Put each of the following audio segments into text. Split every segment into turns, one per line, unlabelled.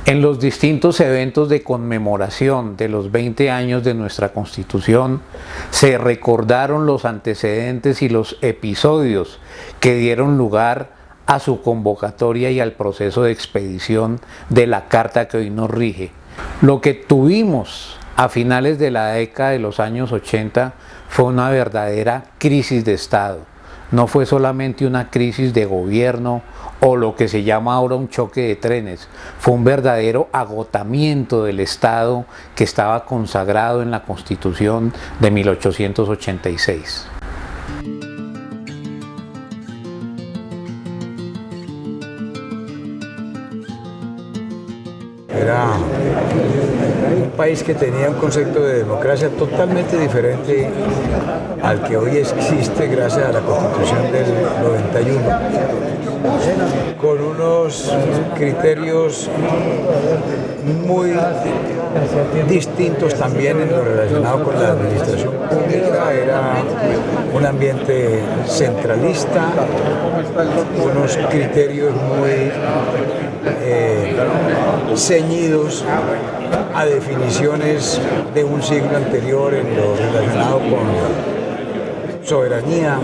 En los distintos eventos de conmemoración de los 20 años de nuestra Constitución, se recordaron los antecedentes y los episodios que dieron lugar a su convocatoria y al proceso de expedición de la Carta que hoy nos rige. Lo que tuvimos a finales de la década de los años 80 fue una verdadera crisis de Estado. No fue solamente una crisis de gobierno o lo que se llama ahora un choque de trenes, fue un verdadero agotamiento del Estado que estaba consagrado en la Constitución de 1886.
Era un país que tenía un concepto de democracia totalmente diferente al que hoy existe gracias a la Constitución del 91, con unos criterios muy distintos también en lo relacionado con la administración pública. Era un ambiente centralista, unos criterios muy ceñidos a definiciones de un siglo anterior en lo relacionado con soberanía.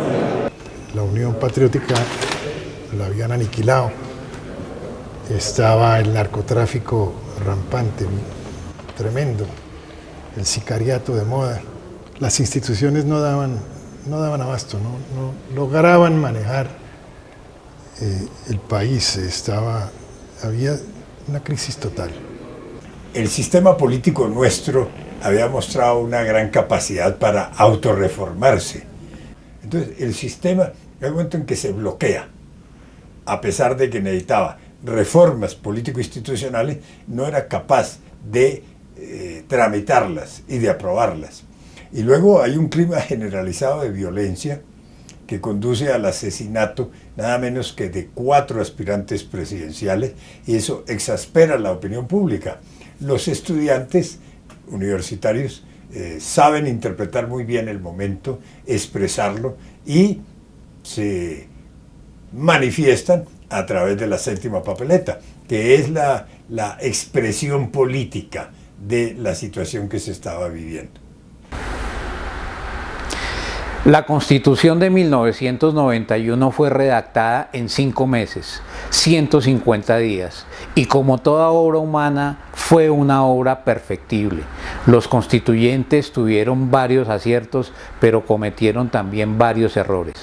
La Unión Patriótica la habían aniquilado, estaba el narcotráfico rampante, tremendo, el sicariato de moda. Las instituciones no daban abasto, no lograban manejar el país, había una crisis total.
El sistema político nuestro había mostrado una gran capacidad para autorreformarse. Entonces, el sistema, hay un momento en que se bloquea, a pesar de que necesitaba reformas político-institucionales, no era capaz de tramitarlas y de aprobarlas. Y luego hay un clima generalizado de violencia que conduce al asesinato nada menos que de 4 aspirantes presidenciales, y eso exaspera la opinión pública. Los estudiantes universitarios saben interpretar muy bien el momento, expresarlo, y se manifiestan a través de la séptima papeleta, que es la expresión política de la situación que se estaba viviendo.
La Constitución de 1991 fue redactada en 5 meses, 150 días, y como toda obra humana, fue una obra perfectible. Los constituyentes tuvieron varios aciertos, pero cometieron también varios errores.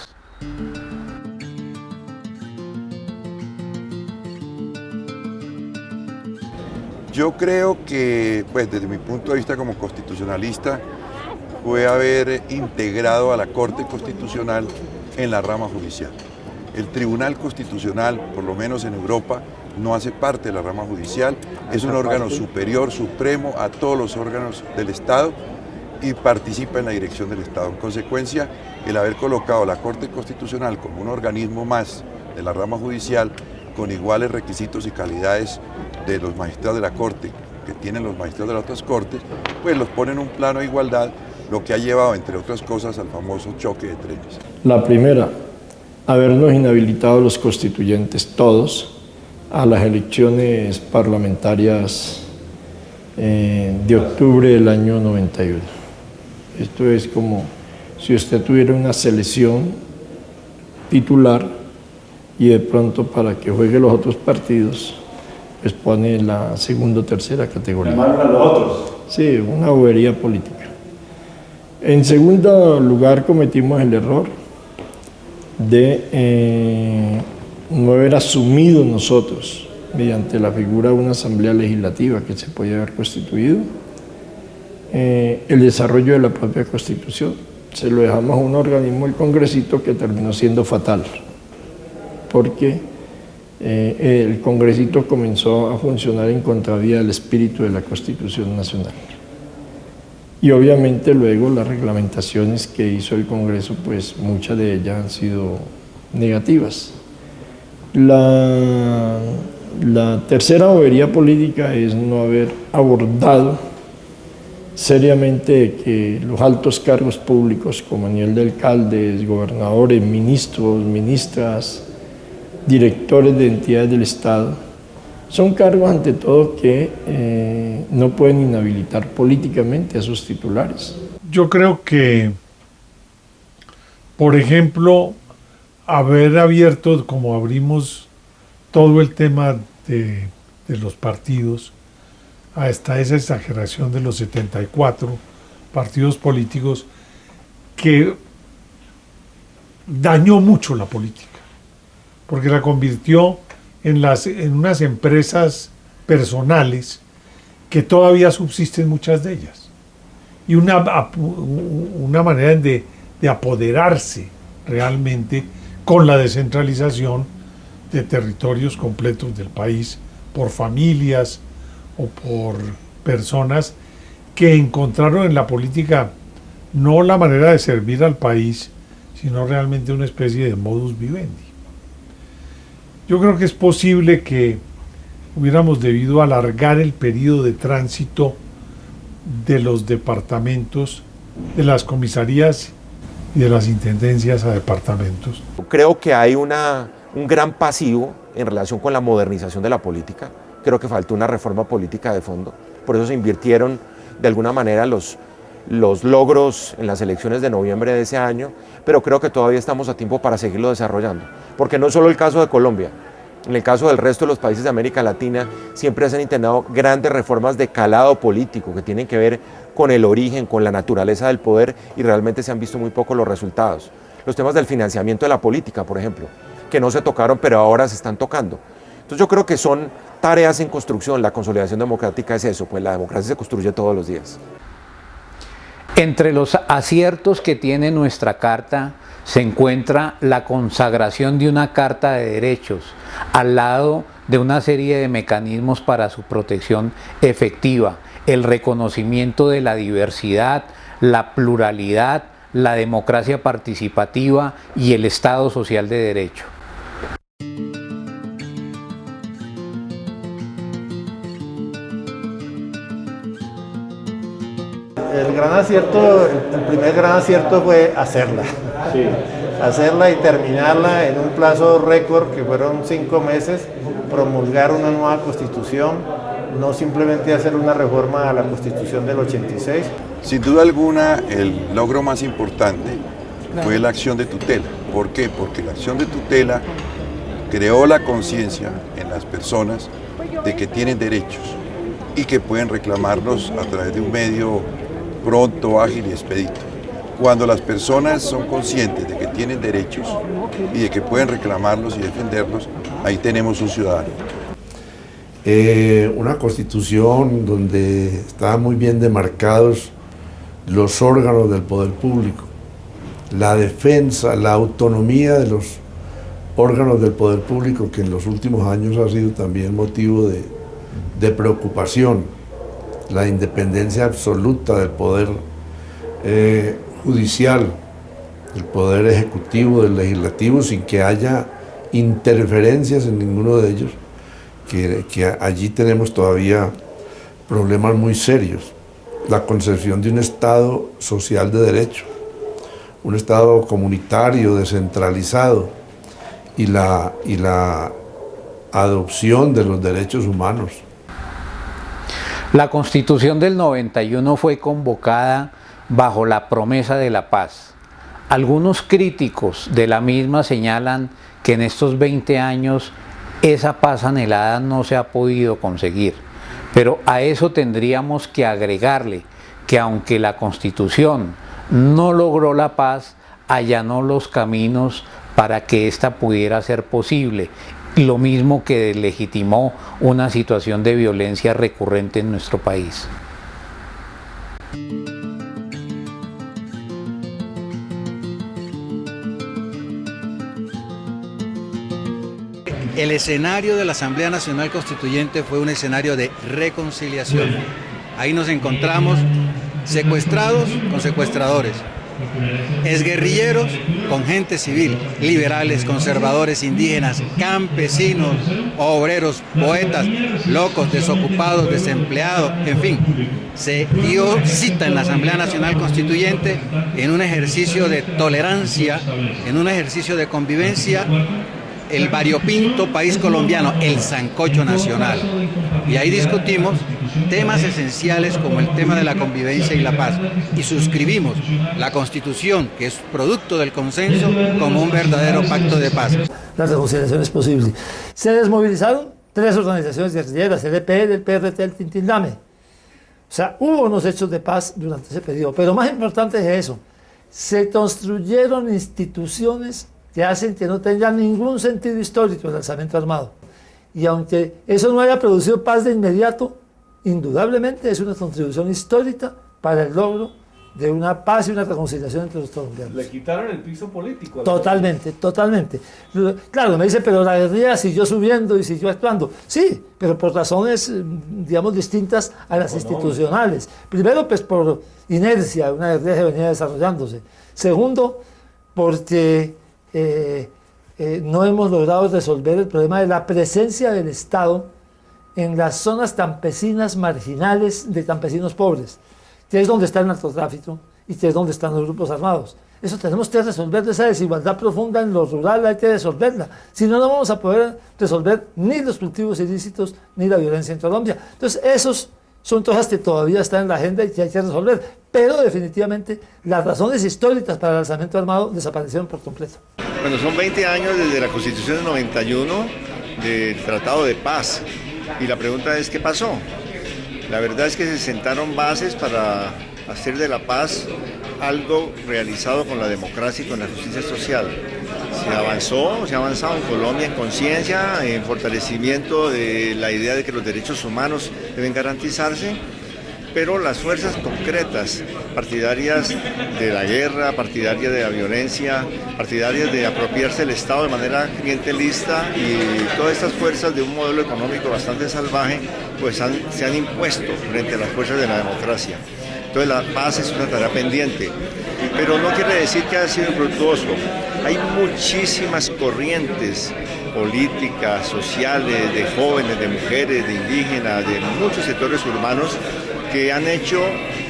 Yo creo que, pues, desde mi punto de vista como constitucionalista, fue haber integrado a la Corte Constitucional en la rama judicial. El Tribunal Constitucional, por lo menos en Europa, no hace parte de la rama judicial, es un órgano superior, supremo a todos los órganos del Estado y participa en la dirección del Estado. En consecuencia, el haber colocado la Corte Constitucional como un organismo más de la rama judicial, con iguales requisitos y calidades de los magistrados de la Corte que tienen los magistrados de las otras Cortes, pues los pone en un plano de igualdad, lo que ha llevado, entre otras cosas, al famoso choque de trenes.
La primera, habernos inhabilitado los constituyentes todos a las elecciones parlamentarias de octubre del año 91. Esto es como si usted tuviera una selección titular y de pronto para que juegue los otros partidos, pues pone la segunda o tercera categoría.
¿Llamaron a los otros?
Sí, una bobería política. En segundo lugar, cometimos el error de no haber asumido nosotros, mediante la figura de una asamblea legislativa que se podía haber constituido, el desarrollo de la propia Constitución. Se lo dejamos a un organismo, el Congresito, que terminó siendo fatal, porque el Congresito comenzó a funcionar en contravía del espíritu de la Constitución Nacional. Y obviamente luego las reglamentaciones que hizo el Congreso, pues muchas de ellas han sido negativas. La tercera bobería política es no haber abordado seriamente que los altos cargos públicos, como a nivel de alcaldes, gobernadores, ministros, ministras, directores de entidades del Estado, Son cargos ante todo que no pueden inhabilitar políticamente a sus titulares.
Yo creo que, por ejemplo, haber abierto, como abrimos todo el tema de los partidos, hasta esa exageración de los 74 partidos políticos, que dañó mucho la política, porque la convirtió en unas empresas personales que todavía subsisten muchas de ellas, y una manera de apoderarse realmente con la descentralización de territorios completos del país por familias o por personas que encontraron en la política no la manera de servir al país, sino realmente una especie de modus vivendi. Yo creo que es posible que hubiéramos debido alargar el periodo de tránsito de los departamentos, de las comisarías y de las intendencias a departamentos.
Creo que hay un gran pasivo en relación con la modernización de la política. Creo que faltó una reforma política de fondo. Por eso se invirtieron de alguna manera los logros en las elecciones de noviembre de ese año, pero creo que todavía estamos a tiempo para seguirlo desarrollando. Porque no es solo el caso de Colombia. En el caso del resto de los países de América Latina siempre se han intentado grandes reformas de calado político que tienen que ver con el origen, con la naturaleza del poder, y realmente se han visto muy poco los resultados. Los temas del financiamiento de la política, por ejemplo, que no se tocaron pero ahora se están tocando. Entonces yo creo que son tareas en construcción. La consolidación democrática es eso, pues la democracia se construye todos los días.
Entre los aciertos que tiene nuestra Carta se encuentra la consagración de una Carta de Derechos, al lado de una serie de mecanismos para su protección efectiva, el reconocimiento de la diversidad, la pluralidad, la democracia participativa y el Estado social de derecho.
El primer gran acierto fue hacerla. Sí. Hacerla y terminarla en un plazo récord, que fueron 5 meses, promulgar una nueva constitución, no simplemente hacer una reforma a la constitución del 86.
Sin duda alguna, el logro más importante fue la acción de tutela. ¿Por qué? Porque la acción de tutela creó la conciencia en las personas de que tienen derechos y que pueden reclamarlos a través de un medio pronto, ágil y expedito. Cuando las personas son conscientes de que tienen derechos y de que pueden reclamarlos y defenderlos, ahí tenemos un ciudadano.
Una constitución donde estaban muy bien demarcados los órganos del poder público, la defensa, la autonomía de los órganos del poder público, que en los últimos años ha sido también motivo de preocupación, la independencia absoluta del poder judicial, del poder ejecutivo, del legislativo, sin que haya interferencias en ninguno de ellos, que allí tenemos todavía problemas muy serios. La concepción de un Estado social de derecho, un Estado comunitario, descentralizado, y la adopción de los derechos humanos.
La Constitución del 91 fue convocada bajo la promesa de la paz. Algunos críticos de la misma señalan que en estos 20 años esa paz anhelada no se ha podido conseguir, pero a eso tendríamos que agregarle que aunque la Constitución no logró la paz, allanó los caminos para que ésta pudiera ser posible, lo mismo que legitimó una situación de violencia recurrente en nuestro país.
El escenario de la Asamblea Nacional Constituyente fue un escenario de reconciliación. Ahí nos encontramos secuestrados con secuestradores, exguerrilleros con gente civil, liberales, conservadores, indígenas, campesinos, obreros, poetas, locos, desocupados, desempleados, en fin. Se dio cita en la Asamblea Nacional Constituyente en un ejercicio de tolerancia, en un ejercicio de convivencia el variopinto país colombiano, el sancocho nacional. Y ahí discutimos temas esenciales como el tema de la convivencia y la paz. Y suscribimos la Constitución, que es producto del consenso, como un verdadero pacto de paz.
La reconciliación es posible. Se desmovilizaron 3 organizaciones guerrilleras, el EPL, el PRT, el Tintindame. O sea, hubo unos hechos de paz durante ese periodo, pero más importante es eso. Se construyeron instituciones que hacen que no tenga ningún sentido histórico el alzamiento armado. Y aunque eso no haya producido paz de inmediato, indudablemente es una contribución histórica para el logro de una paz y una reconciliación entre los colombianos.
Le quitaron el piso político.
Totalmente, totalmente. Claro, me dice, pero la guerrilla siguió subiendo y siguió actuando. Sí, pero por razones, digamos, distintas a las institucionales. Primero, pues por inercia, una guerrilla que venía desarrollándose. Segundo, porque no hemos logrado resolver el problema de la presencia del Estado en las zonas campesinas marginales de campesinos pobres, que es donde está el narcotráfico y que es donde están los grupos armados. Eso tenemos que resolver, esa desigualdad profunda en lo rural hay que resolverla. Si no, no vamos a poder resolver ni los cultivos ilícitos ni la violencia en Colombia. Entonces, esos son cosas que todavía están en la agenda y que hay que resolver. Pero definitivamente las razones históricas para el alzamiento armado desaparecieron por completo.
Bueno, son 20 años desde la Constitución del 91 del Tratado de Paz. Y la pregunta es, ¿qué pasó? La verdad es que se sentaron bases para hacer de la paz algo realizado con la democracia y con la justicia social. Se ha avanzado en Colombia en conciencia, en fortalecimiento de la idea de que los derechos humanos deben garantizarse, pero las fuerzas concretas, partidarias de la guerra, partidarias de la violencia, partidarias de apropiarse del Estado de manera clientelista y todas estas fuerzas de un modelo económico bastante salvaje, pues se han impuesto frente a las fuerzas de la democracia. Entonces la paz es una tarea pendiente, pero no quiere decir que haya sido infructuoso. Hay muchísimas corrientes políticas, sociales, de jóvenes, de mujeres, de indígenas, de muchos sectores urbanos que han hecho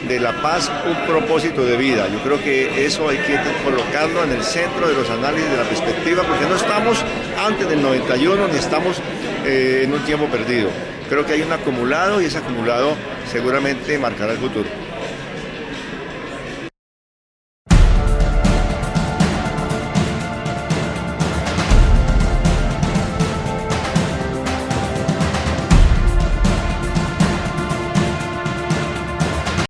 de la paz un propósito de vida. Yo creo que eso hay que colocarlo en el centro de los análisis de la perspectiva, porque no estamos antes del 91 ni estamos en un tiempo perdido. Creo que hay un acumulado y ese acumulado seguramente marcará el futuro.